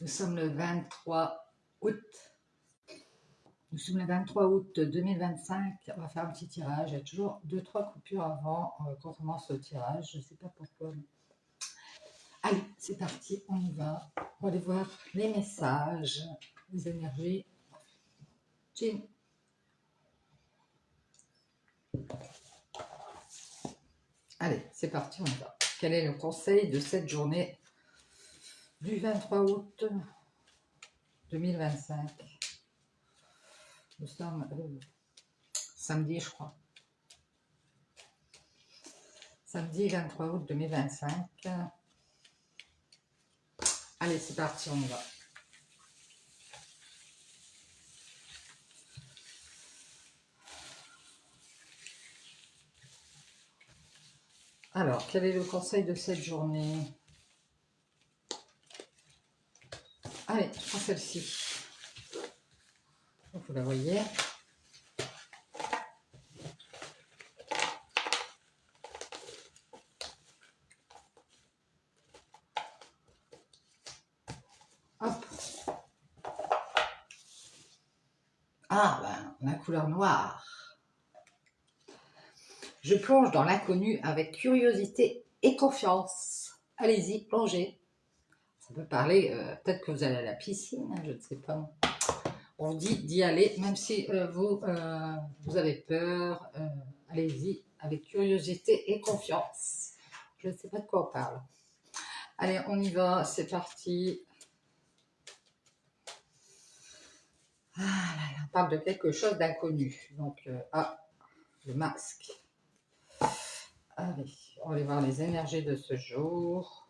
Nous sommes le 23 août. Nous sommes le 23 août 2025. On va faire un petit tirage. Il y a toujours 2-3 coupures avant qu'on commence le tirage. Je ne sais pas pourquoi. Allez, c'est parti. On y va. On va aller voir les messages, les énergies. Jean. Allez, c'est parti. On y va. Quel est le conseil de cette journée du 23 août 2025? Nous sommes samedi, je crois. Samedi 23 août 2025. Allez, c'est parti, on y va. Alors, quel est le conseil de cette journée? Allez, je prends celle-ci. Vous la voyez. Hop. Ah, ben, la couleur noire. Je plonge dans l'inconnu avec curiosité et confiance. Allez-y, plongez. Ça peut parler, peut-être que vous allez à la piscine, hein, je ne sais pas. On vous dit d'y aller, même si vous avez peur. Allez-y, avec curiosité et confiance. Je ne sais pas de quoi on parle. Allez, on y va, c'est parti. Ah là là, on parle de quelque chose d'inconnu. Donc, le masque. Allez, on va aller voir les énergies de ce jour.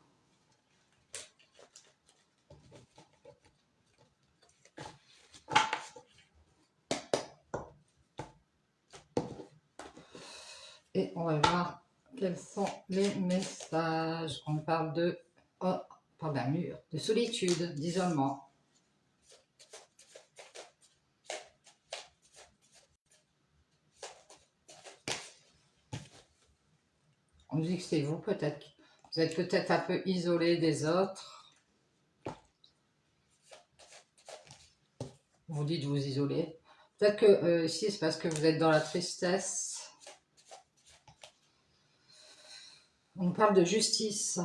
Et on va voir quels sont les messages. On parle de, on parle d'un mur, de solitude, d'isolement. On nous dit que c'est vous peut-être. Vous êtes peut-être un peu isolé des autres. Vous dites vous isoler. Peut-être que ici c'est parce que vous êtes dans la tristesse. On parle de justice,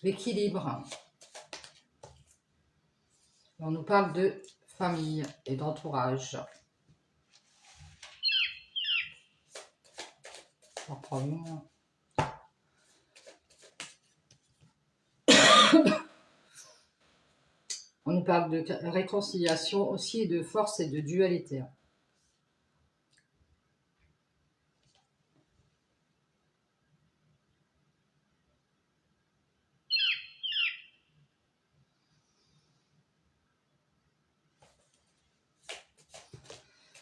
l'équilibre. On nous parle de famille et d'entourage. On prend une. On nous parle de réconciliation aussi, et de force et de dualité.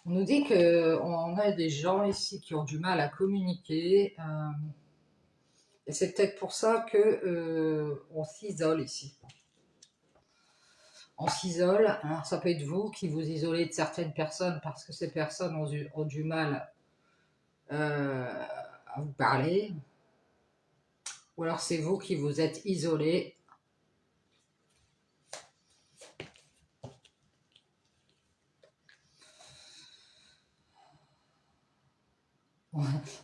On nous dit qu'on a des gens ici qui ont du mal à communiquer. Et c'est peut-être pour ça qu'on s'isole ici. On s'isole, hein, ça peut être vous qui vous isolez de certaines personnes parce que ces personnes ont du mal à vous parler. Ou alors c'est vous qui vous êtes isolé.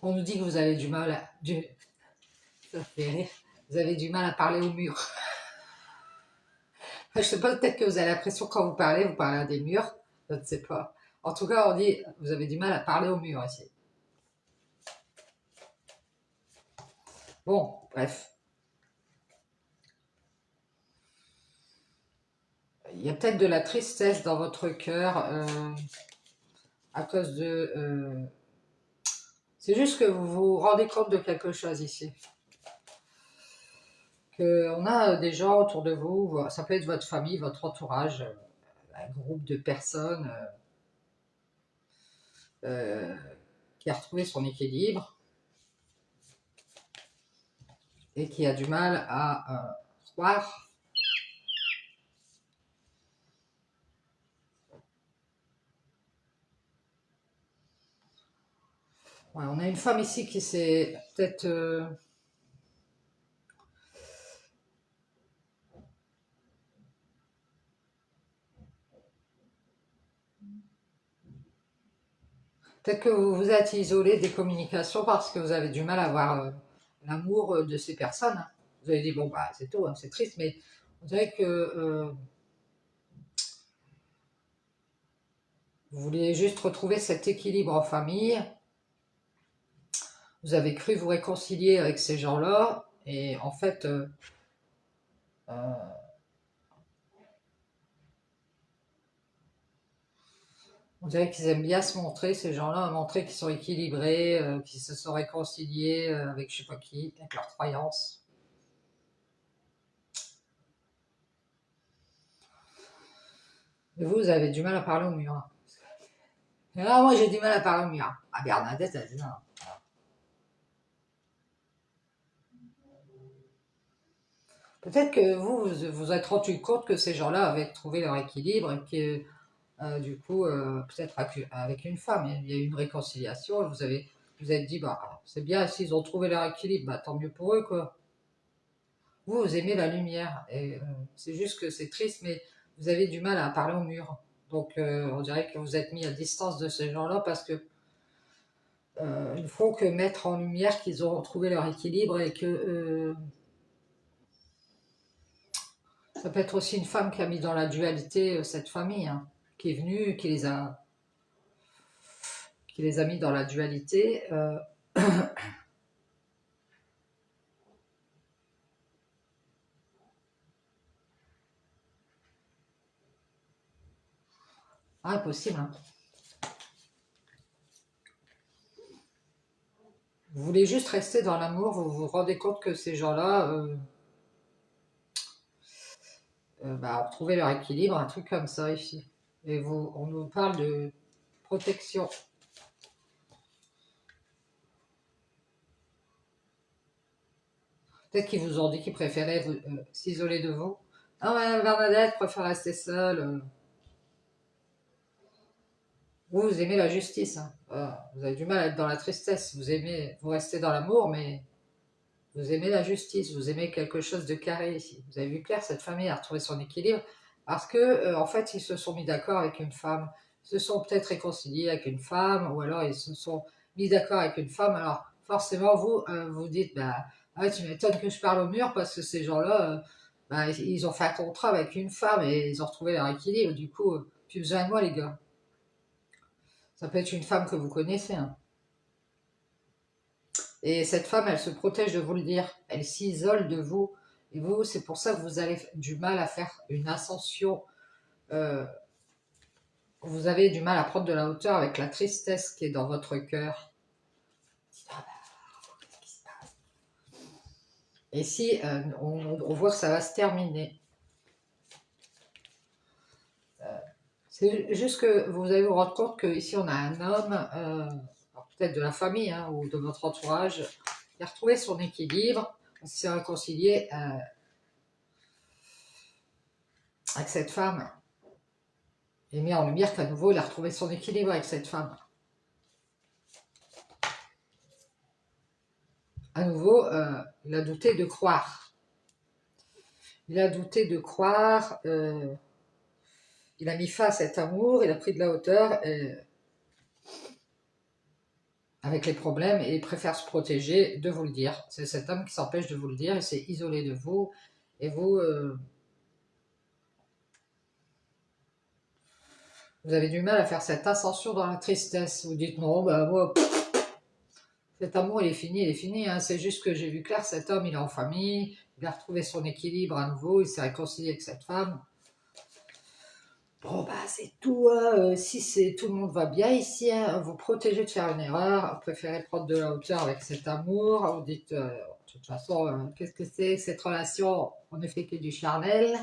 On nous dit que vous avez du mal à... Ça fait rire. Vous avez du mal à parler au mur. Je sais pas, peut-être que vous avez l'impression que quand vous parlez à des murs. Je ne sais pas. En tout cas, on dit vous avez du mal à parler au mur ici. Bon, bref. Il y a peut-être de la tristesse dans votre cœur à cause de... c'est juste que vous vous rendez compte de quelque chose ici. On a des gens autour de vous, ça peut être votre famille, votre entourage, un groupe de personnes qui a retrouvé son équilibre et qui a du mal à croire. Ouais, on a une femme ici qui s'est peut-être Peut-être que vous vous êtes isolé des communications parce que vous avez du mal à avoir l'amour de ces personnes, hein. Vous avez dit, bon, bah, c'est tout, hein, c'est triste, mais on dirait que vous vouliez juste retrouver cet équilibre en famille. Vous avez cru vous réconcilier avec ces gens-là, et en fait, euh, on dirait qu'ils aiment bien se montrer, ces gens-là, à montrer qu'ils sont équilibrés, qu'ils se sont réconciliés avec je sais pas qui, avec leurs croyances. Et vous avez du mal à parler au mur. Et là, moi, j'ai du mal à parler au mur. Ah, Bernadette, elle dit non. Peut-être que vous vous êtes rendu compte que ces gens-là avaient trouvé leur équilibre et que, du coup, peut-être avec une femme, il y a eu une réconciliation. Vous êtes dit, bah, c'est bien, s'ils ont trouvé leur équilibre, bah, tant mieux pour eux, quoi. Vous aimez la lumière. Et c'est juste que c'est triste, mais vous avez du mal à parler au mur. Donc, on dirait que vous êtes mis à distance de ces gens-là parce que il faut que mettre en lumière qu'ils ont trouvé leur équilibre et que ça peut être aussi une femme qui a mis dans la dualité cette famille, hein, qui est venue, qui les a mis dans la dualité. Ah, impossible, hein. Vous voulez juste rester dans l'amour, vous vous rendez compte que ces gens-là bah, ont retrouvé leur équilibre, un truc comme ça ici. Et on nous parle de protection. Peut-être qu'ils vous ont dit qu'ils préféraient s'isoler de vous. Ah ouais, Bernadette préfère rester seule. Vous aimez la justice, hein. Vous avez du mal à être dans la tristesse. Vous restez dans l'amour, mais vous aimez la justice. Vous aimez quelque chose de carré ici. Vous avez vu clair, cette famille a retrouvé son équilibre parce que, en fait, ils se sont mis d'accord avec une femme. Ils se sont peut-être réconciliés avec une femme, ou alors ils se sont mis d'accord avec une femme. Alors, forcément, vous dites, bah, ah ouais, tu m'étonnes que je parle au mur parce que ces gens-là, bah, ils ont fait un contrat avec une femme et ils ont retrouvé leur équilibre. Du coup, plus besoin de moi, les gars. Ça peut être une femme que vous connaissez, hein. Et cette femme, elle se protège de vous le dire. Elle s'isole de vous. Et vous, c'est pour ça que vous avez du mal à faire une ascension. euh, vous avez du mal à prendre de la hauteur avec la tristesse qui est dans votre cœur. Et si on voit que ça va se terminer, c'est juste que vous allez vous rendre compte qu'ici on a un homme, peut-être de la famille, hein, ou de votre entourage, qui a retrouvé son équilibre, s'est réconcilié avec cette femme et mis en lumière qu'à nouveau il a retrouvé son équilibre avec cette femme. À nouveau, il a douté de croire. Il a douté de croire, il a mis fin à cet amour, il a pris de la hauteur avec les problèmes et il préfère se protéger de vous le dire. C'est cet homme qui s'empêche de vous le dire, il s'est isolé de vous et vous avez du mal à faire cette ascension dans la tristesse. Vous dites non, bah moi, cet amour il est fini, hein. C'est juste que j'ai vu clair, cet homme il est en famille, il a retrouvé son équilibre à nouveau, il s'est réconcilié avec cette femme. Bon, bah, c'est tout, hein. Si tout le monde va bien ici, hein, vous protégez de faire une erreur, vous préférez prendre de la hauteur avec cet amour, vous dites, de toute façon, qu'est-ce que c'est cette relation? On ne fait que du charnel.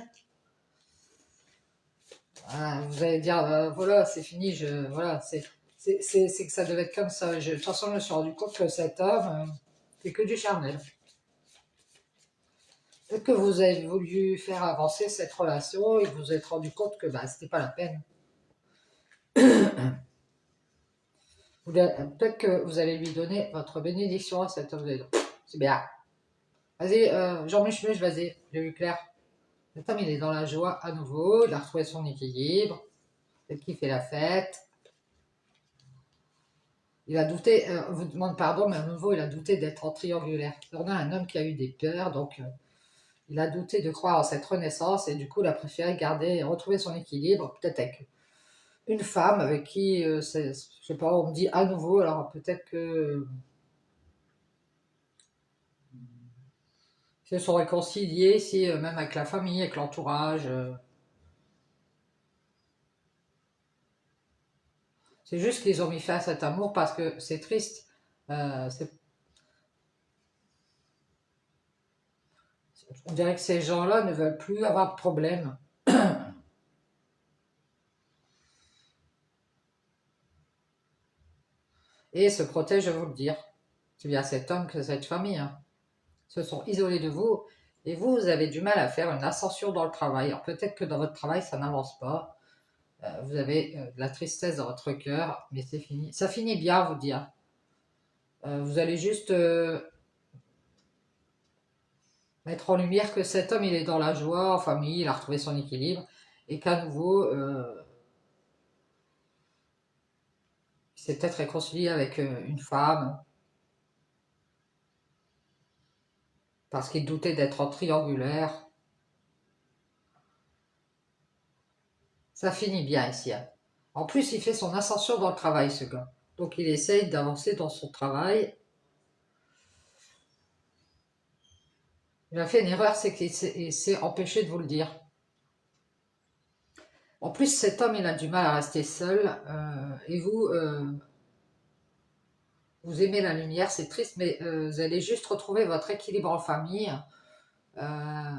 Vous allez dire, voilà, c'est fini, voilà, c'est que ça devait être comme ça. De toute façon, je me suis rendu compte que cet homme fait que du charnel. Peut-être que vous avez voulu faire avancer cette relation et que vous vous êtes rendu compte que bah, c'était pas la peine. Peut-être que vous allez lui donner votre bénédiction à cet homme. C'est bien. Vas-y, Jean-Michel, vas-y, j'ai vu clair. Cet homme, il est dans la joie à nouveau, il a retrouvé son équilibre, peut-être qu'il fait la fête. Il a douté, vous demande pardon, mais à nouveau, il a douté d'être en triangulaire. On a un homme qui a eu des peurs, donc il a douté de croire en cette renaissance et du coup, il a préféré garder et retrouver son équilibre, peut-être avec une femme avec qui, je sais pas, on me dit à nouveau, alors peut-être que ils se sont réconciliés, si, même avec la famille, avec l'entourage. C'est juste qu'ils ont mis fin à cet amour parce que c'est triste. Euh, c'est- on dirait que ces gens-là ne veulent plus avoir de problème et se protègent, je vais vous le dire. C'est bien cet homme que cette famille, hein, se sont isolés de vous et vous avez du mal à faire une ascension dans le travail. Alors peut-être que dans votre travail, ça n'avance pas. Vous avez de la tristesse dans votre cœur, mais c'est fini. Ça finit bien, vous dire. Vous allez juste mettre en lumière que cet homme, il est dans la joie, en famille, il a retrouvé son équilibre, et qu'à nouveau, il s'est peut-être réconcilié avec une femme, parce qu'il doutait d'être en triangulaire. Ça finit bien ici, hein. En plus, il fait son ascension dans le travail, ce gars. Donc il essaye d'avancer dans son travail. Il a fait une erreur, c'est qu'il s'est empêché de vous le dire. En plus, cet homme, il a du mal à rester seul. Et vous, vous aimez la lumière, c'est triste, mais vous allez juste retrouver votre équilibre en famille. Euh,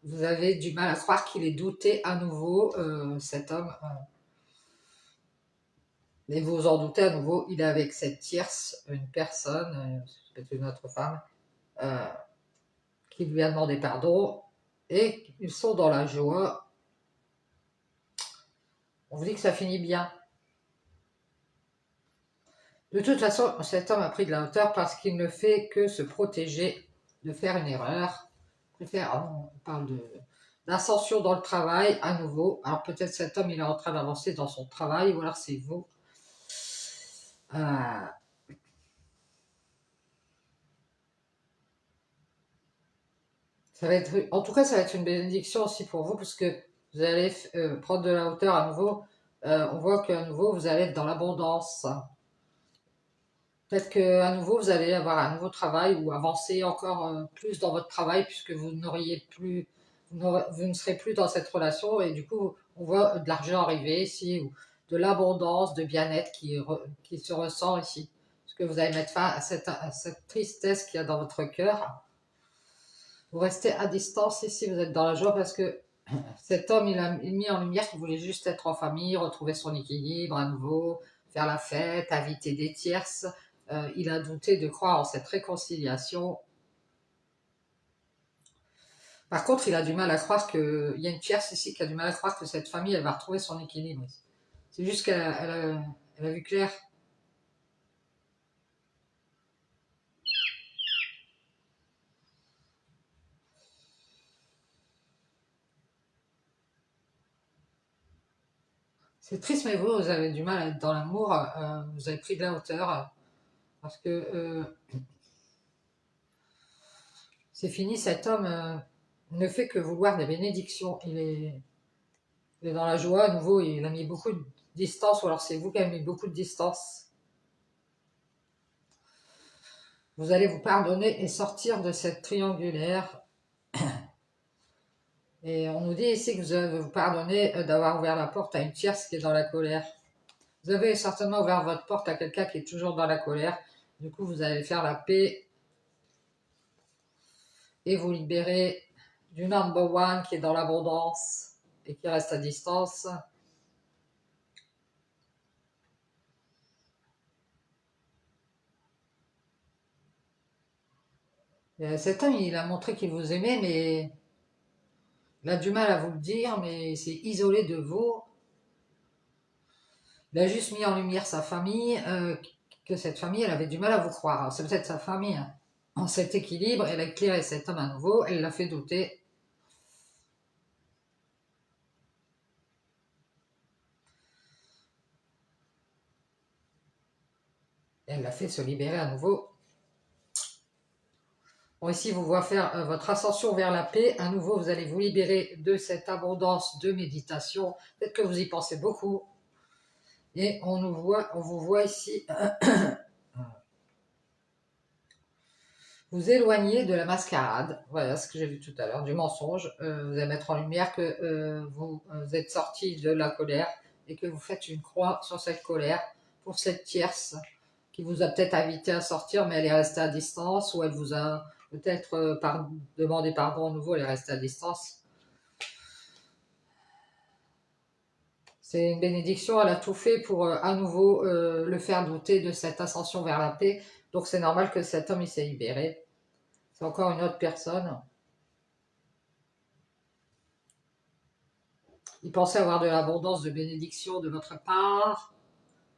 vous avez du mal à croire qu'il est douté à nouveau, cet homme. Mais vous vous en doutez à nouveau, il est avec cette tierce, une personne, peut-être une autre femme, euh, qui lui a demandé pardon. Et ils sont dans la joie. On vous dit que ça finit bien. De toute façon, cet homme a pris de la hauteur parce qu'il ne fait que se protéger de faire une erreur. On parle d'ascension dans le travail à nouveau. Alors peut-être cet homme il est en train d'avancer dans son travail ou alors c'est vous. Euh, ça va être, en tout cas, ça va être une bénédiction aussi pour vous parce que vous allez prendre de la hauteur à nouveau. On voit qu'à nouveau vous allez être dans l'abondance. Peut-être qu'à nouveau, vous allez avoir un nouveau travail ou avancer encore plus dans votre travail puisque vous n'auriez plus, vous ne serez plus dans cette relation et du coup, on voit de l'argent arriver ici ou de l'abondance, de bien-être qui se ressent ici. Parce que vous allez mettre fin à cette tristesse qu'il y a dans votre cœur. Vous restez à distance ici, vous êtes dans la joie parce que cet homme, il a mis en lumière qu'il voulait juste être en famille, retrouver son équilibre à nouveau, faire la fête, inviter des tierces. Il a douté de croire en cette réconciliation. Par contre, il a du mal à croire que... Il y a une tierce ici qui a du mal à croire que cette famille, elle va retrouver son équilibre. C'est juste elle a vu clair. C'est triste, mais vous avez du mal à être dans l'amour. Vous avez pris de la hauteur. Parce que c'est fini, cet homme ne fait que vouloir des bénédictions. Il est dans la joie, à nouveau, il a mis beaucoup de distance, ou alors c'est vous qui avez mis beaucoup de distance. Vous allez vous pardonner et sortir de cette triangulaire. Et on nous dit ici que vous allez vous pardonner d'avoir ouvert la porte à une tierce qui est dans la colère. Vous avez certainement ouvert votre porte à quelqu'un qui est toujours dans la colère. Du coup, vous allez faire la paix et vous libérer du number one qui est dans l'abondance et qui reste à distance. Cet homme, il a montré qu'il vous aimait, mais il a du mal à vous le dire, mais il s'est isolé de vous. Il a juste mis en lumière sa famille, que cette famille, elle avait du mal à vous croire. C'est peut-être sa famille, hein. En cet équilibre, elle a éclairé cet homme à nouveau, elle l'a fait douter. Et elle l'a fait se libérer à nouveau. Bon, ici, vous voit faire votre ascension vers la paix. À nouveau, vous allez vous libérer de cette abondance de méditation. Peut-être que vous y pensez beaucoup. Et on vous voit ici vous éloigner de la mascarade. Voilà ce que j'ai vu tout à l'heure, du mensonge. Vous allez mettre en lumière que vous êtes sorti de la colère et que vous faites une croix sur cette colère pour cette tierce qui vous a peut-être invité à sortir, mais elle est restée à distance, ou elle vous a peut-être demandé pardon à nouveau, elle est restée à distance. C'est une bénédiction, elle a tout fait pour à nouveau le faire douter de cette ascension vers la paix. Donc c'est normal que cet homme il s'est libéré. C'est encore une autre personne. Il pensait avoir de l'abondance de bénédiction de votre part.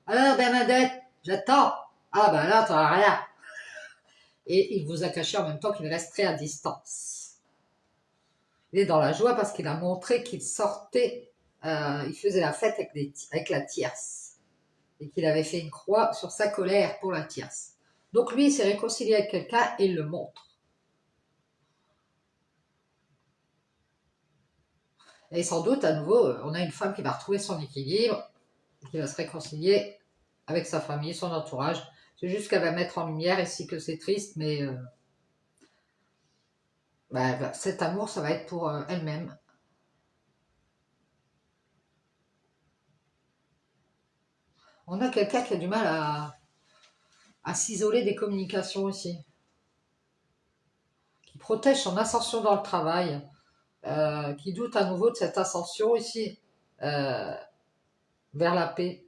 Alors Bernadette, j'attends. Ah ben là, t'as rien. Et il vous a caché en même temps qu'il resterait à distance. Il est dans la joie parce qu'il a montré qu'il sortait, il faisait la fête avec la tierce. Et qu'il avait fait une croix sur sa colère pour la tierce. Donc lui, il s'est réconcilié avec quelqu'un et il le montre. Et sans doute, à nouveau, on a une femme qui va retrouver son équilibre, qui va se réconcilier avec sa famille, son entourage. C'est juste qu'elle va mettre en lumière ici que c'est triste, mais cet amour, ça va être pour elle-même. On a quelqu'un qui a du mal à s'isoler des communications aussi, qui protège son ascension dans le travail, qui doute à nouveau de cette ascension ici euh, vers la paix.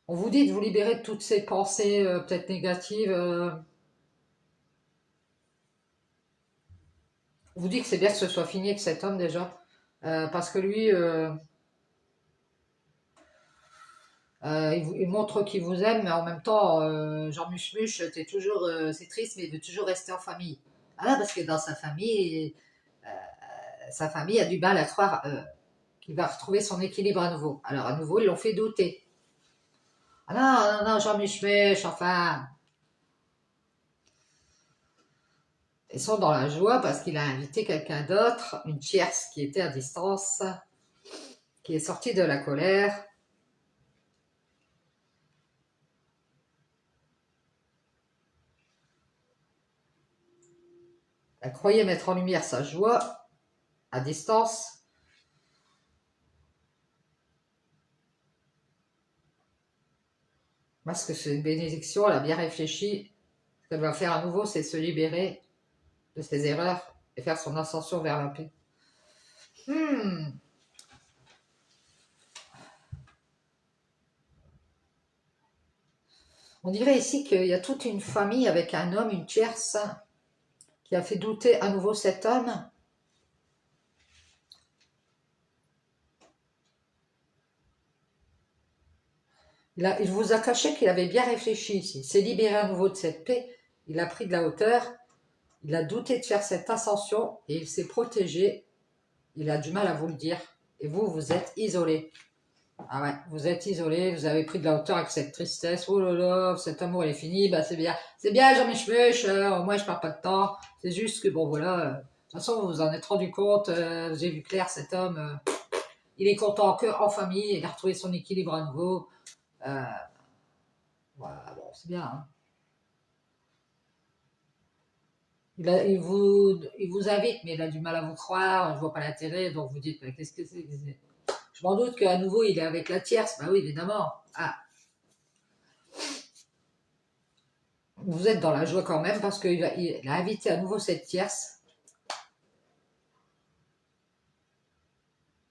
On vous dit de vous libérer de toutes ces pensées peut-être négatives. On vous dit que c'est bien que ce soit fini avec cet homme déjà, parce que lui, il montre qu'il vous aime, mais en même temps, Jean Muche, c'est triste, mais il veut toujours rester en famille. Ah, parce que dans sa famille a du mal à croire qu'il va retrouver son équilibre à nouveau. Alors à nouveau, ils l'ont fait douter. Ah non, non, non, Jean Muche, enfin. Ils sont dans la joie parce qu'il a invité quelqu'un d'autre, une tierce qui était à distance, qui est sortie de la colère. Elle croyait mettre en lumière sa joie à distance. Parce que c'est une bénédiction, elle a bien réfléchi. Ce qu'elle va faire à nouveau, c'est se libérer de ses erreurs et faire son ascension vers la paix. On dirait ici qu'il y a toute une famille avec un homme, une tierce, qui a fait douter à nouveau cet homme. Il vous a caché qu'il avait bien réfléchi ici. Il s'est libéré à nouveau de cette paix. Il a pris de la hauteur. Il a douté de faire cette ascension et il s'est protégé. Il a du mal à vous le dire. Et vous, vous êtes isolé. Ah ouais, vous êtes isolé, vous avez pris de la hauteur avec cette tristesse. Oh là là, cet amour il est fini, bah c'est bien. C'est bien, Jean-Michel, moi je perds pas de temps. C'est juste que bon voilà, de toute façon vous vous en êtes rendu compte, vous avez vu clair, cet homme, il est content que en famille, il a retrouvé son équilibre à nouveau. Euh, voilà, bon, c'est bien. Hein. Il vous invite, mais il a du mal à vous croire, je vois pas l'intérêt, donc vous dites, qu'est-ce que c'est? Je m'en doute qu'à nouveau il est avec la tierce, bah oui, évidemment. Ah, vous êtes dans la joie quand même parce qu'il a invité à nouveau cette tierce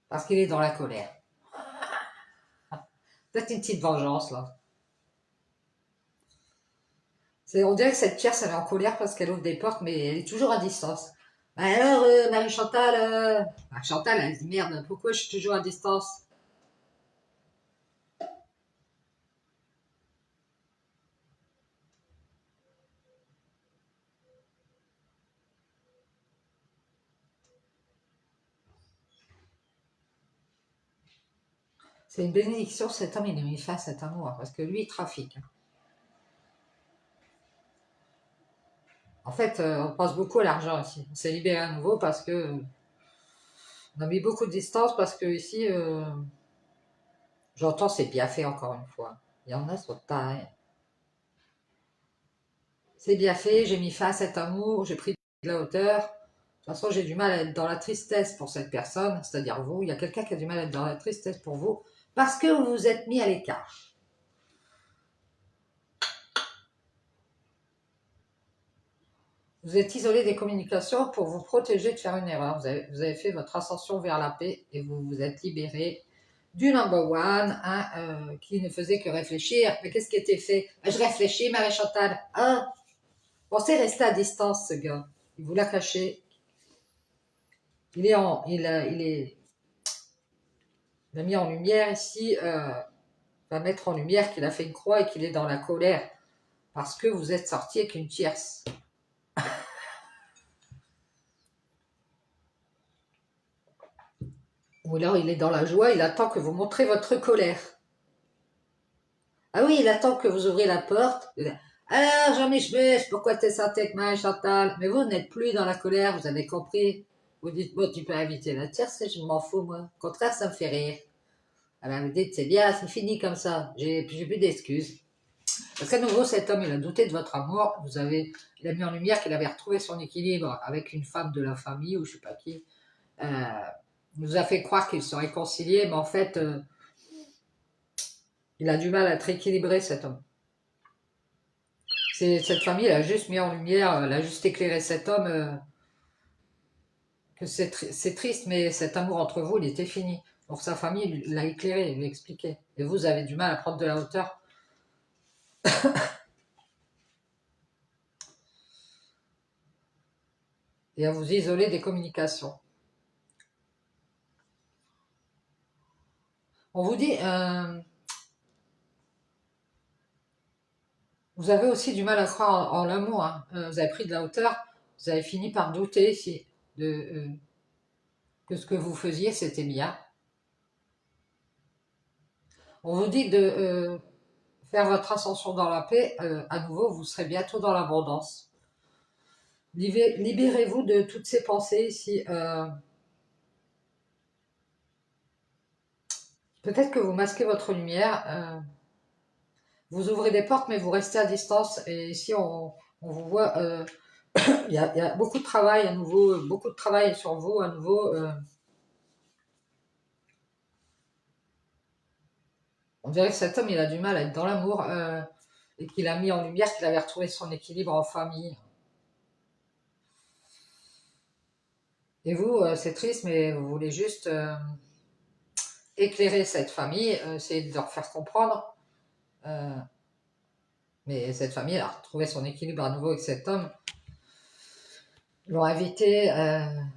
parce qu'il est dans la colère. Peut-être une petite vengeance là. On dirait que cette tierce elle est en colère parce qu'elle ouvre des portes mais elle est toujours à distance. Bah alors Marie-Chantal, Chantal elle dit merde, pourquoi je suis toujours à distance? C'est une bénédiction, cet homme il est mis fin à cet amour parce que lui il trafique. fait, on pense beaucoup à l'argent ici. On s'est libéré à nouveau parce que on a mis beaucoup de distance parce que ici, j'entends c'est bien fait encore une fois. Il y en a sur taille. C'est bien fait, j'ai mis fin à cet amour, j'ai pris de la hauteur. De toute façon, j'ai du mal à être dans la tristesse pour cette personne, c'est-à-dire vous. Il y a quelqu'un qui a du mal à être dans la tristesse pour vous parce que vous vous êtes mis à l'écart. Vous êtes isolé des communications pour vous protéger de faire une erreur. Vous avez fait votre ascension vers la paix et vous vous êtes libéré du number one qui ne faisait que réfléchir. Mais qu'est-ce qui était fait? Je réfléchis, Marie-Chantal. Ah, pensez rester à distance, ce gars. Il vous l'a caché. Il a mis en lumière ici, va mettre en lumière qu'il a fait une croix et qu'il est dans la colère parce que vous êtes sorti avec une tierce. Ou alors il est dans la joie, il attend que vous montrez votre colère. Ah oui, il attend que vous ouvrez la porte. Alors, Jean-Michel, pourquoi t'es sorti avec Marie-Chantal? Mais vous n'êtes plus dans la colère, vous avez compris. Vous dites, bon, tu peux inviter la tierce, je m'en fous, moi. Au contraire, ça me fait rire. Alors, vous dites, c'est bien, c'est fini comme ça. J'ai plus d'excuses. Parce qu'à nouveau, cet homme, il a douté de votre amour. Il a mis en lumière qu'il avait retrouvé son équilibre avec une femme de la famille, ou je sais pas qui. Il nous a fait croire qu'ils sont réconciliés, mais en fait, il a du mal à être équilibré, cet homme. Cette famille, elle a juste mis en lumière, elle a juste éclairé cet homme, que c'est triste, mais cet amour entre vous, il était fini. Donc sa famille l'a éclairé, lui expliqué. Et vous avez du mal à prendre de la hauteur. Et à vous isoler des communications. On vous dit, vous avez aussi du mal à croire en l'amour. Hein. Vous avez pris de la hauteur, vous avez fini par douter ici que ce que vous faisiez, c'était bien. On vous dit de faire votre ascension dans la paix. À nouveau, vous serez bientôt dans l'abondance. Libérez-vous de toutes ces pensées ici. Peut-être que vous masquez votre lumière. Vous ouvrez des portes, mais vous restez à distance. Et ici, on vous voit. Il y a beaucoup de travail à nouveau, beaucoup de travail sur vous à nouveau. On dirait que cet homme, il a du mal à être dans l'amour et qu'il a mis en lumière qu'il avait retrouvé son équilibre en famille. Et vous, c'est triste, mais vous voulez juste éclairer cette famille, essayer de leur faire comprendre. Mais cette famille, elle a retrouvé son équilibre à nouveau avec cet homme. Ils l'ont invité,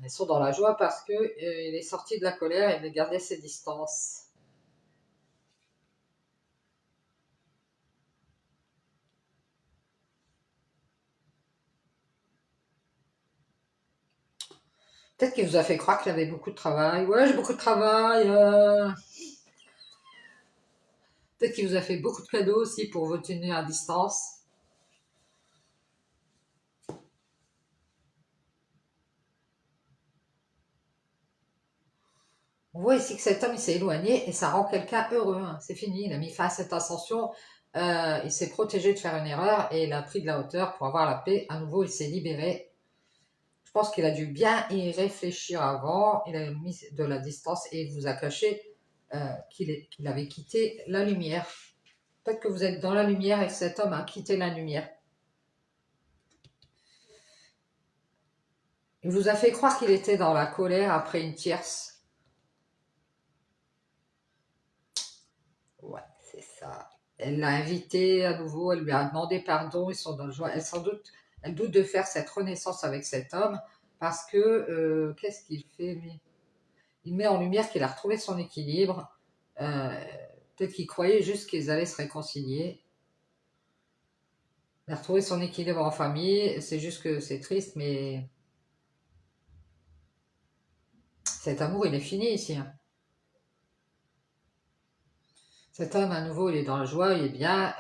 ils sont dans la joie parce que il est sorti de la colère et il a gardé ses distances. Peut-être qu'il vous a fait croire qu'il avait beaucoup de travail. Ouais, j'ai beaucoup de travail. Peut-être qu'il vous a fait beaucoup de cadeaux aussi pour vous tenir à distance. On voit ici que cet homme il s'est éloigné et ça rend quelqu'un heureux. Hein. C'est fini, il a mis fin à cette ascension. Il s'est protégé de faire une erreur et il a pris de la hauteur pour avoir la paix. À nouveau, il s'est libéré. Je pense qu'il a dû bien y réfléchir avant. Il a mis de la distance et il vous a caché qu'il avait quitté la lumière. Peut-être que vous êtes dans la lumière et que cet homme a quitté la lumière. Il vous a fait croire qu'il était dans la colère après une tierce. Ouais, c'est ça. Elle l'a invité à nouveau, elle lui a demandé pardon, ils sont dans le joie. Elle doute de faire cette renaissance avec cet homme parce que, qu'est-ce qu'il fait lui? Il met en lumière qu'il a retrouvé son équilibre. Peut-être qu'il croyait juste qu'ils allaient se réconcilier. Il a retrouvé son équilibre en famille. C'est juste que c'est triste, mais cet amour, il est fini ici. Hein. Cet homme, à nouveau, il est dans la joie, il est bien.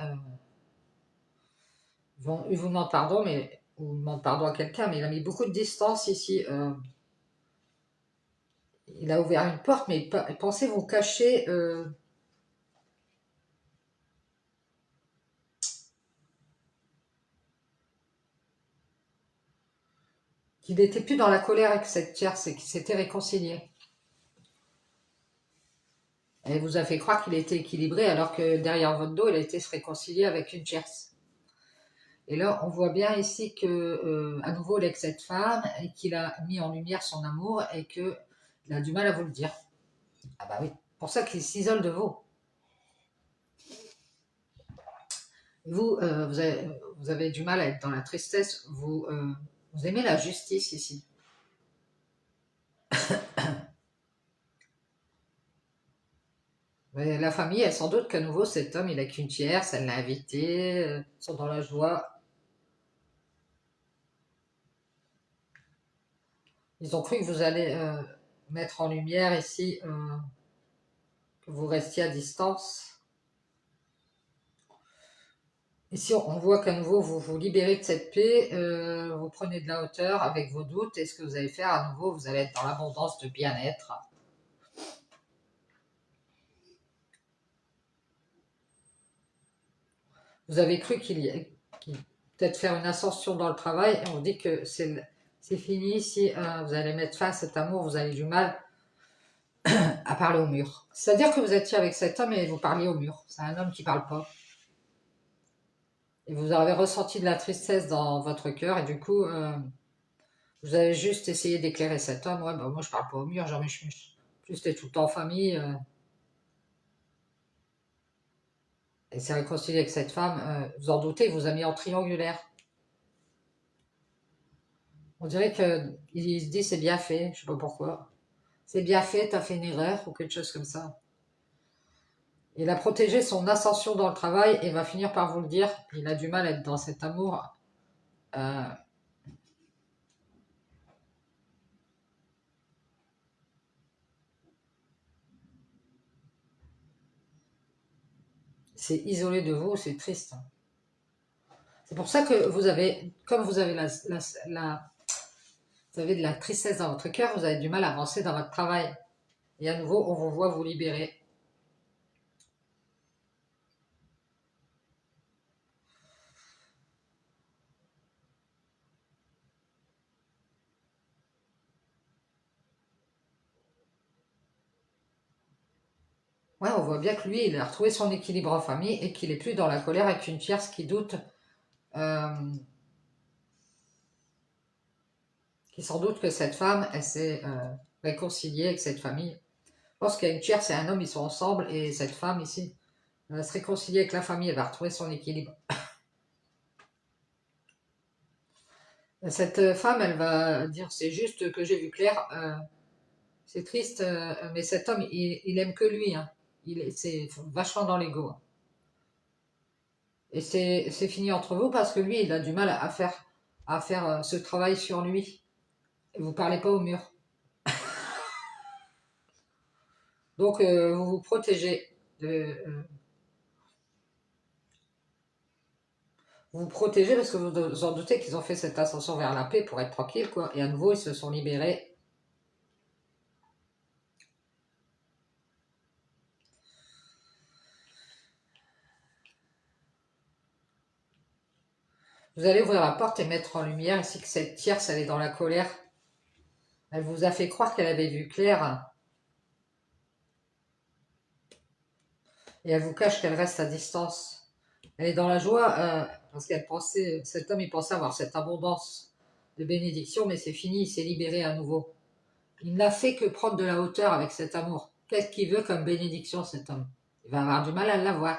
Ils vous demandent pardon, mais ou demande pardon à quelqu'un, mais il a mis beaucoup de distance ici. Il a ouvert une porte, mais il pensait vous cacher. Qu'il n'était plus dans la colère avec cette tierce et qu'il s'était réconcilié. Elle vous a fait croire qu'il était équilibré alors que derrière votre dos, il a été se réconcilier avec une tierce. Et là, on voit bien ici que, à nouveau, il est avec cette femme et qu'il a mis en lumière son amour et qu'il a du mal à vous le dire. Ah bah oui, pour ça qu'il s'isole de vous. Vous, vous avez du mal à être dans la tristesse, vous aimez la justice ici. Mais la famille, elle sans doute qu'à nouveau, cet homme, il a qu'une tierce, elle l'a invité, ils sont dans la joie. Ils ont cru que vous allez mettre en lumière ici, que vous restiez à distance. Ici, on voit qu'à nouveau, vous vous libérez de cette paix, vous prenez de la hauteur avec vos doutes, et ce que vous allez faire à nouveau, vous allez être dans l'abondance de bien-être. Vous avez cru qu'il peut-être faire une ascension dans le travail, et on dit que c'est fini, si vous allez mettre fin à cet amour, vous avez du mal à parler au mur. C'est-à-dire que vous étiez avec cet homme et vous parliez au mur. C'est un homme qui parle pas. Et vous avez ressenti de la tristesse dans votre cœur et du coup, vous avez juste essayé d'éclairer cet homme. Ouais, bah moi je parle pas au mur, genre plus t'es tout le temps en famille. Et s'est réconcilié avec cette femme, vous en doutez, il vous a mis en triangulaire. On dirait qu'il se dit c'est bien fait, je sais pas pourquoi. C'est bien fait, t'as fait une erreur ou quelque chose comme ça. Il a protégé son ascension dans le travail et va finir par vous le dire. Il a du mal à être dans cet amour. Euh, c'est isolé de vous, c'est triste. C'est pour ça que vous avez, comme vous avez vous avez de la tristesse dans votre cœur, vous avez du mal à avancer dans votre travail. Et à nouveau, on vous voit vous libérer. Ouais, on voit bien que lui, il a retrouvé son équilibre en famille et qu'il est plus dans la colère avec une tierce qui doute, euh, qui sans doute que cette femme, elle s'est réconciliée avec cette famille. Je pense qu'il y a une tierce et un homme, ils sont ensemble et cette femme ici, elle va se réconcilier avec la famille, elle va retrouver son équilibre. Cette femme, elle va dire, c'est juste que j'ai vu clair, c'est triste, mais cet homme, il aime que lui, hein. C'est vachement dans l'ego, hein. Et c'est fini entre vous parce que lui, il a du mal à faire ce travail sur lui. Et vous parlez pas au mur. Donc, vous vous protégez. Vous vous protégez parce que vous en doutez qu'ils ont fait cette ascension vers la paix pour être tranquille, quoi. Et à nouveau, ils se sont libérés. Vous allez ouvrir la porte et mettre en lumière ici que cette tierce, elle est dans la colère. Elle vous a fait croire qu'elle avait vu clair et elle vous cache qu'elle reste à distance. Elle est dans la joie parce qu'elle pensait, cet homme, il pensait avoir cette abondance de bénédiction, mais c'est fini, il s'est libéré à nouveau. Il n'a fait que prendre de la hauteur avec cet amour. Qu'est-ce qu'il veut comme bénédiction, cet homme? Il va avoir du mal à l'avoir.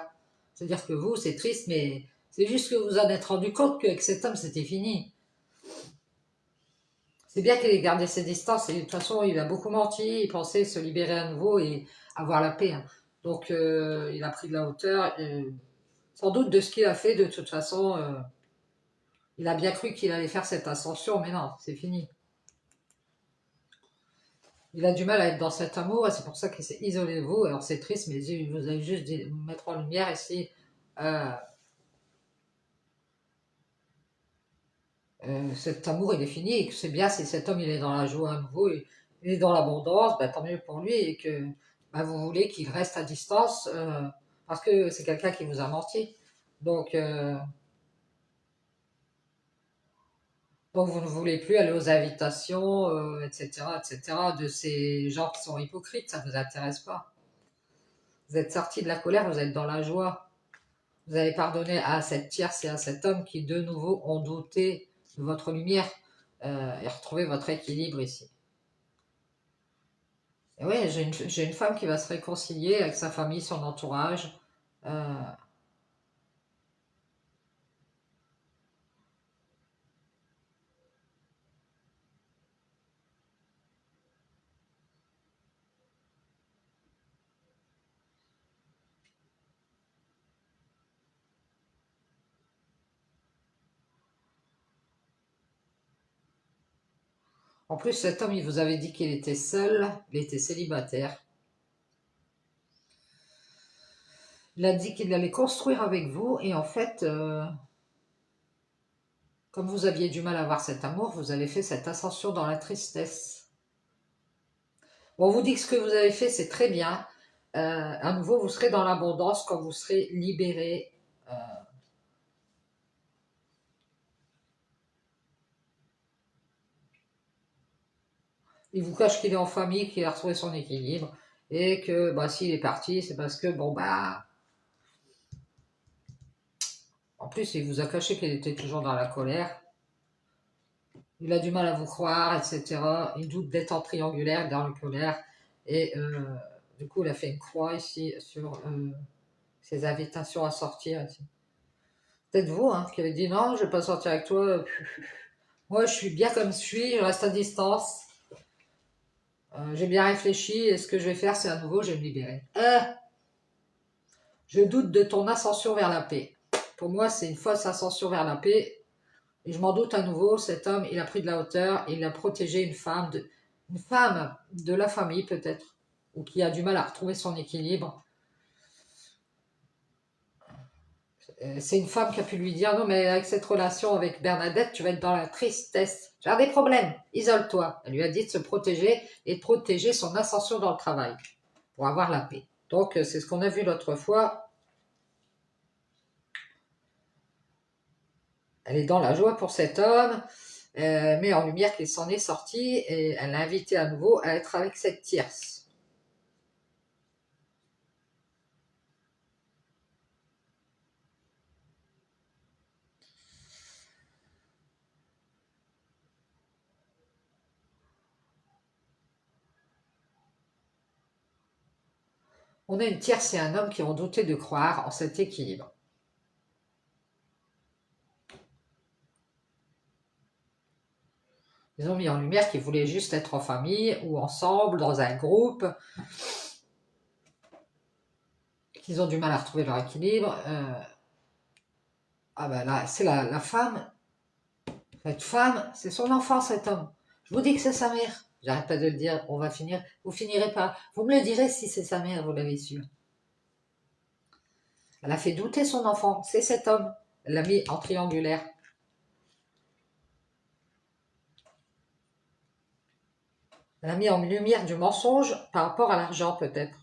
C'est-à-dire que vous, c'est triste, mais c'est juste que vous en êtes rendu compte qu'avec cet homme, c'était fini. C'est bien qu'il ait gardé ses distances et de toute façon, il a beaucoup menti, il pensait se libérer à nouveau et avoir la paix, hein. Donc, il a pris de la hauteur, sans doute de ce qu'il a fait, de toute façon, il a bien cru qu'il allait faire cette ascension, mais non, c'est fini. Il a du mal à être dans cet amour et c'est pour ça qu'il s'est isolé de vous. Alors c'est triste, mais vous avez juste dit mettre en lumière ici. Euh, cet amour il est fini et que c'est bien si cet homme il est dans la joie à nouveau, il est dans l'abondance, ben, tant mieux pour lui et que ben, vous voulez qu'il reste à distance parce que c'est quelqu'un qui vous a menti. Donc, euh, donc vous ne voulez plus aller aux invitations, etc., de ces gens qui sont hypocrites, ça ne vous intéresse pas. Vous êtes sorti de la colère, vous êtes dans la joie. Vous avez pardonné à cette tierce et à cet homme qui de nouveau ont douté de votre lumière et retrouvé votre équilibre ici. Et oui, j'ai une femme qui va se réconcilier avec sa famille, son entourage. Euh, en plus, cet homme, il vous avait dit qu'il était seul, il était célibataire. Il a dit qu'il allait construire avec vous et en fait, comme vous aviez du mal à avoir cet amour, vous avez fait cette ascension dans la tristesse. Bon, on vous dit que ce que vous avez fait, c'est très bien. À nouveau, vous serez dans l'abondance quand vous serez libéré. Euh, il vous cache qu'il est en famille, qu'il a retrouvé son équilibre et que bah, s'il est parti, c'est parce que, bon, bah, en plus, il vous a caché qu'il était toujours dans la colère. Il a du mal à vous croire, etc. Il doute d'être en triangulaire, dans la colère. Et du coup, il a fait une croix ici sur ses invitations à sortir. Peut-être vous hein, qui avez dit non, je ne vais pas sortir avec toi. Moi, je suis bien comme je suis, je reste à distance. J'ai bien réfléchi et ce que je vais faire, c'est à nouveau, je vais me libérer. Je doute de ton ascension vers la paix. Pour moi, c'est une fausse ascension vers la paix. Et je m'en doute à nouveau, cet homme, il a pris de la hauteur, il a protégé une femme de la famille peut-être, ou qui a du mal à retrouver son équilibre. C'est une femme qui a pu lui dire, non mais avec cette relation avec Bernadette, tu vas être dans la tristesse. J'ai des problèmes, isole-toi. Elle lui a dit de se protéger et de protéger son ascension dans le travail, pour avoir la paix. Donc c'est ce qu'on a vu l'autre fois. Elle est dans la joie pour cet homme, met en lumière qu'il s'en est sorti et elle l'a invité à nouveau à être avec cette tierce. On a une tierce et un homme qui ont douté de croire en cet équilibre. Ils ont mis en lumière qu'ils voulaient juste être en famille ou ensemble, dans un groupe, qu'ils ont du mal à retrouver leur équilibre. Ah ben là, c'est la femme. Cette femme, c'est son enfant, cet homme. Je vous dis que c'est sa mère. J'arrête pas de le dire, on va finir. Vous finirez pas. Vous me le direz si c'est sa mère, vous l'avez su. Elle a fait douter son enfant. C'est cet homme. Elle l'a mis en triangulaire. Elle a mis en lumière du mensonge par rapport à l'argent, peut-être.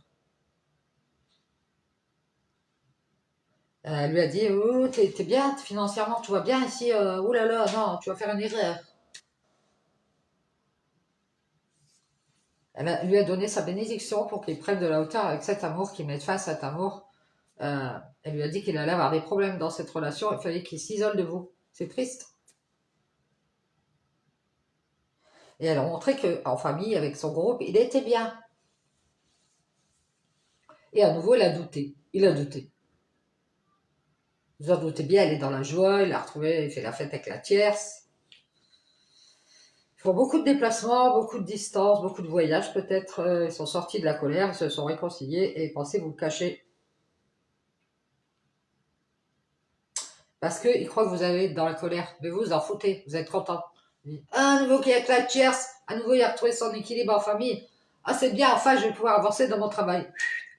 Elle lui a dit, oh, t'es bien financièrement, tu vois bien ici, oh là là, non, tu vas faire une erreur. Lui a donné sa bénédiction pour qu'il prenne de la hauteur avec cet amour, qu'il mette fin à cet amour. Elle lui a dit qu'il allait avoir des problèmes dans cette relation, il fallait qu'il s'isole de vous. C'est triste. Et elle a montré qu'en famille, avec son groupe, il était bien. Et à nouveau, il a douté. Il a douté. Vous en doutez bien, elle est dans la joie, il l'a retrouvée, il fait la fête avec la tierce. Ils font beaucoup de déplacements, beaucoup de distances, beaucoup de voyages peut-être. Ils sont sortis de la colère, ils se sont réconciliés et pensaient vous le cacher. Parce qu'ils croient que vous allez être dans la colère. Mais vous en foutez, vous êtes content. Ah, à nouveau qu'il y a que la tierce, à nouveau il a retrouvé son équilibre en famille. Ah, c'est bien, enfin je vais pouvoir avancer dans mon travail.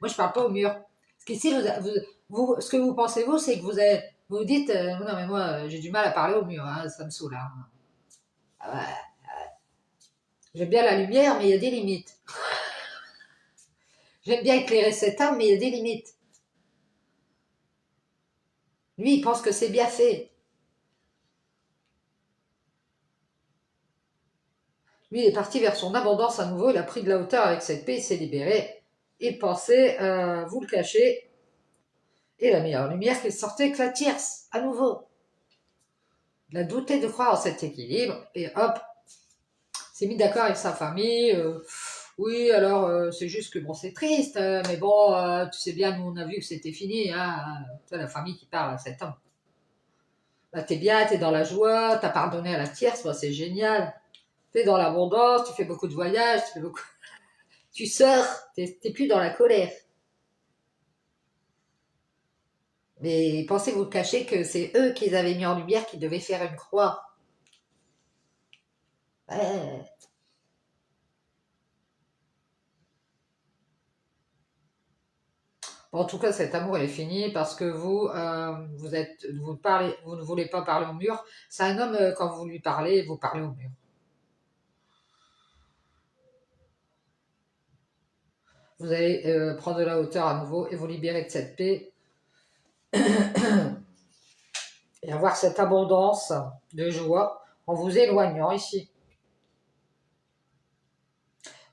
Moi je parle pas au mur. Parce qu'ici, ce que vous pensez vous, c'est que vous êtes Vous vous dites, non mais moi j'ai du mal à parler au mur, hein, ça me saoule. Hein. Ah ouais, j'aime bien la lumière, mais il y a des limites. J'aime bien éclairer cette âme, mais il y a des limites. Lui, il pense que c'est bien fait. Lui, il est parti vers son abondance à nouveau, il a pris de la hauteur avec cette paix, il s'est libéré. Il pensait vous le cacher. Et la meilleure lumière qui sortait avec la tierce, à nouveau. Il a douté de croire en cet équilibre, et hop, s'est mis d'accord avec sa famille. Oui, alors c'est juste que bon, c'est triste, mais bon, tu sais bien, nous on a vu que c'était fini, hein, tu vois, la famille qui parle à cet homme. Là, t'es bien, t'es dans la joie, t'as pardonné à la tierce, bah, c'est génial. T'es dans l'abondance, tu fais beaucoup de voyages, tu fais beaucoup. Tu sors, t'es plus dans la colère. Mais pensez vous cacher que c'est eux qui avaient mis en lumière qu'ils devaient faire une croix. Ouais. Bon, en tout cas, cet amour il est fini parce que vous ne voulez pas parler au mur. C'est un homme, quand vous lui parlez, vous parlez au mur. Vous allez prendre de la hauteur à nouveau et vous libérer de cette paix et avoir cette abondance de joie en vous éloignant ici.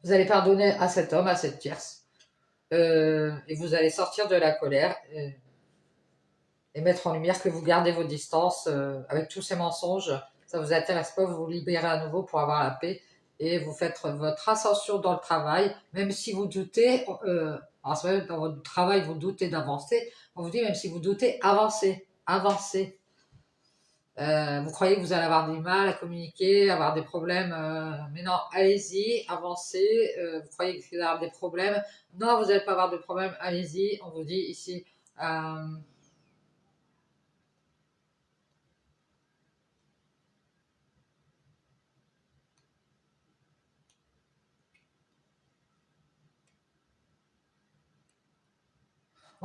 Vous allez pardonner à cet homme, à cette tierce, et vous allez sortir de la colère et mettre en lumière que vous gardez vos distances avec tous ces mensonges. Ça vous intéresse pas, vous vous libérez à nouveau pour avoir la paix et vous faites votre ascension dans le travail, même si vous doutez, en ce moment, dans votre travail, vous doutez d'avancer. On vous dit, même si vous doutez, avancez, avancez. Vous croyez que vous allez avoir du mal à communiquer, avoir des problèmes, mais non, allez-y, avancez. Vous croyez que vous allez avoir des problèmes, non, vous n'allez pas avoir de problème, allez-y. On vous dit ici, en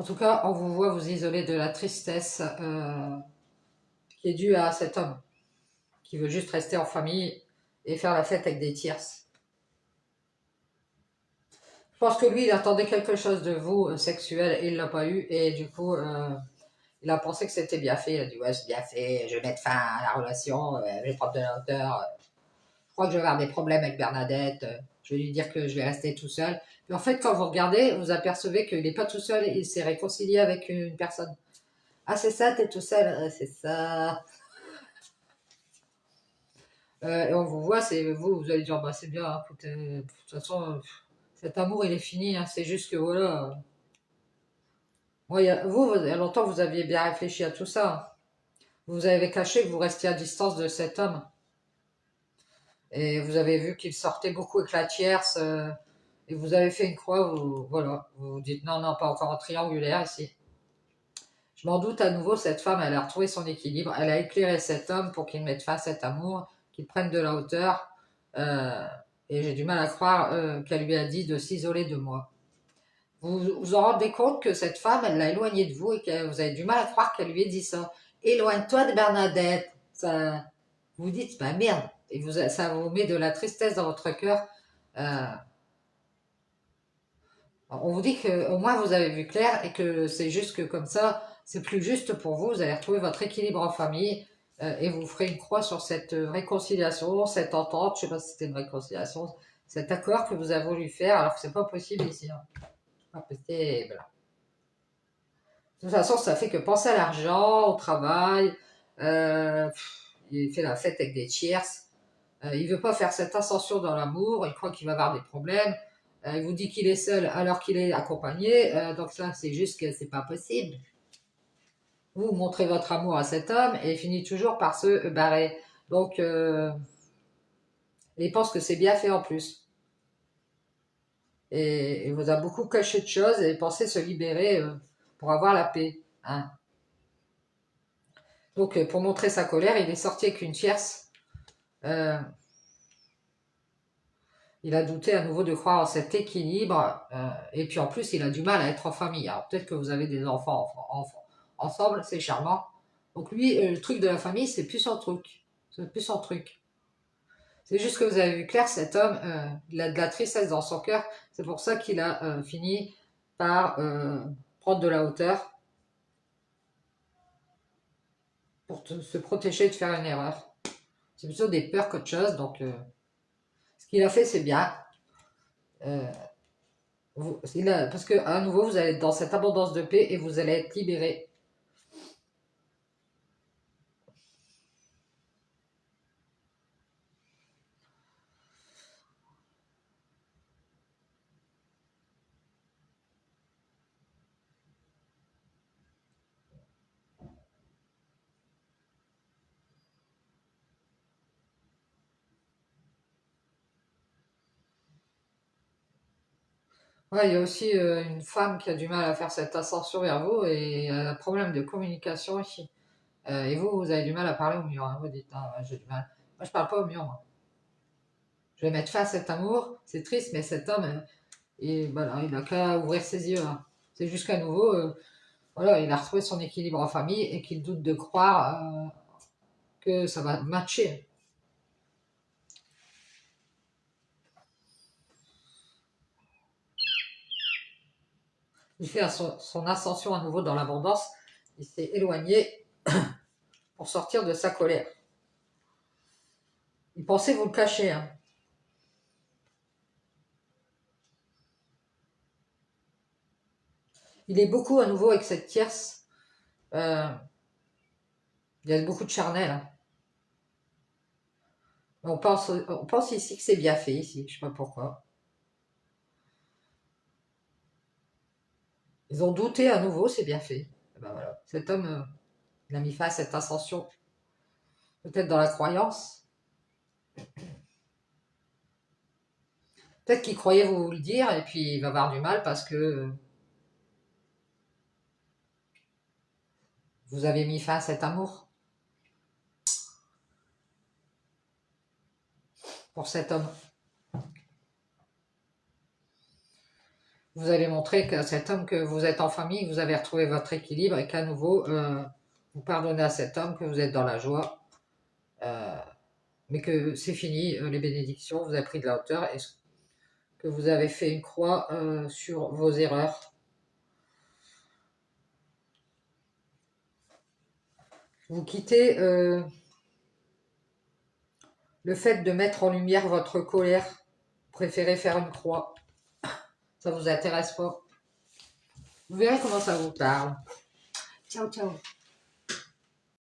tout cas, on vous voit vous isoler de la tristesse qui est due à cet homme qui veut juste rester en famille et faire la fête avec des tierces. Je pense que lui, il attendait quelque chose de vous, sexuel, et il l'a pas eu, et du coup, il a pensé que c'était bien fait. Il a dit, ouais, c'est bien fait, je vais mettre fin à la relation, je vais prendre de la hauteur. Je crois que je vais avoir des problèmes avec Bernadette, je vais lui dire que je vais rester tout seul. Mais en fait, quand vous regardez, vous apercevez qu'il n'est pas tout seul, il s'est réconcilié avec une personne. Ah, c'est ça, t'es tout seul, c'est ça. Et on vous voit, c'est vous, vous allez dire, bah, c'est bien, hein, écoute, de toute façon, cet amour, il est fini, hein, c'est juste que voilà. Moi, il y a longtemps, vous aviez bien réfléchi à tout ça. Vous avez caché que vous restiez à distance de cet homme. Et vous avez vu qu'il sortait beaucoup avec la tierce. Et vous avez fait une croix, voilà. Vous vous dites, non, non, pas encore en triangulaire ici. Je m'en doute à nouveau, cette femme, elle a retrouvé son équilibre. Elle a éclairé cet homme pour qu'il mette fin à cet amour, qu'il prenne de la hauteur. Euh, et j'ai du mal à croire qu'elle lui a dit de s'isoler de moi. Vous vous en rendez compte que cette femme, elle l'a éloignée de vous et que vous avez du mal à croire qu'elle lui ait dit ça. Éloigne-toi de Bernadette. Ça, vous vous dites, bah merde. Et ça vous met de la tristesse dans votre cœur. Euh, on vous dit qu'au moins vous avez vu clair et que c'est juste que comme ça, c'est plus juste pour vous. Vous allez retrouver votre équilibre en famille et vous ferez une croix sur cette réconciliation, cette entente. Je ne sais pas si c'était une réconciliation, cet accord que vous avez voulu faire alors que c'est pas possible ici. Hein. Pas possible. De toute façon, ça fait que penser à l'argent, au travail. Euh, il fait la fête avec des tierces. Il veut pas faire cette ascension dans l'amour. Il croit qu'il va avoir des problèmes. Il vous dit qu'il est seul alors qu'il est accompagné. Donc ça, c'est juste que c'est pas possible. Vous montrez votre amour à cet homme et il finit toujours par se barrer. Donc, il pense que c'est bien fait en plus. Et il vous a beaucoup caché de choses et pensait se libérer pour avoir la paix. Hein. Donc, pour montrer sa colère, il est sorti avec une tierce. Euh, il a douté à nouveau de croire en cet équilibre. Et puis en plus, il a du mal à être en famille. Alors peut-être que vous avez des enfants ensemble, c'est charmant. Donc lui, le truc de la famille, c'est plus son truc. C'est plus son truc. C'est juste que vous avez vu clair, cet homme, il a de la tristesse dans son cœur. C'est pour ça qu'il a fini par prendre de la hauteur pour se protéger de faire une erreur. C'est plutôt des peurs qu'autre chose. Donc, ce qu'il a fait, c'est bien. Parce que à nouveau, vous allez être dans cette abondance de paix et vous allez être libéré. Ouais, il y a aussi une femme qui a du mal à faire cette ascension vers vous et un problème de communication ici. Et vous, vous avez du mal à parler au mur. Hein. Vous dites, ah, ouais, j'ai du mal. Moi, je parle pas au mur. Moi. Je vais mettre fin à cet amour. C'est triste, mais cet homme, voilà, il n'a qu'à ouvrir ses yeux. Hein. C'est juste qu'à nouveau, voilà, il a retrouvé son équilibre en famille et qu'il doute de croire que ça va matcher. Il fait son ascension à nouveau dans l'abondance. Il s'est éloigné pour sortir de sa colère. Il pensait vous le cacher. Hein. Il est beaucoup à nouveau avec cette tierce. Il y a beaucoup de charnel. Hein. On pense ici que c'est bien fait, ici. Je sais pas pourquoi. Ils ont douté à nouveau, c'est bien fait. Et ben voilà. Cet homme, il a mis fin à cette ascension. Peut-être dans la croyance. Peut-être qu'il croyait vous le dire et puis il va avoir du mal parce que vous avez mis fin à cet amour pour cet homme. Vous allez montrer que cet homme, que vous êtes en famille, que vous avez retrouvé votre équilibre et qu'à nouveau, vous pardonnez à cet homme, que vous êtes dans la joie, mais que c'est fini, les bénédictions, vous avez pris de la hauteur et que vous avez fait une croix sur vos erreurs. Vous quittez le fait de mettre en lumière votre colère. Vous préférez faire une croix. Ça vous intéresse pas. Vous verrez comment ça vous parle. Ciao, ciao.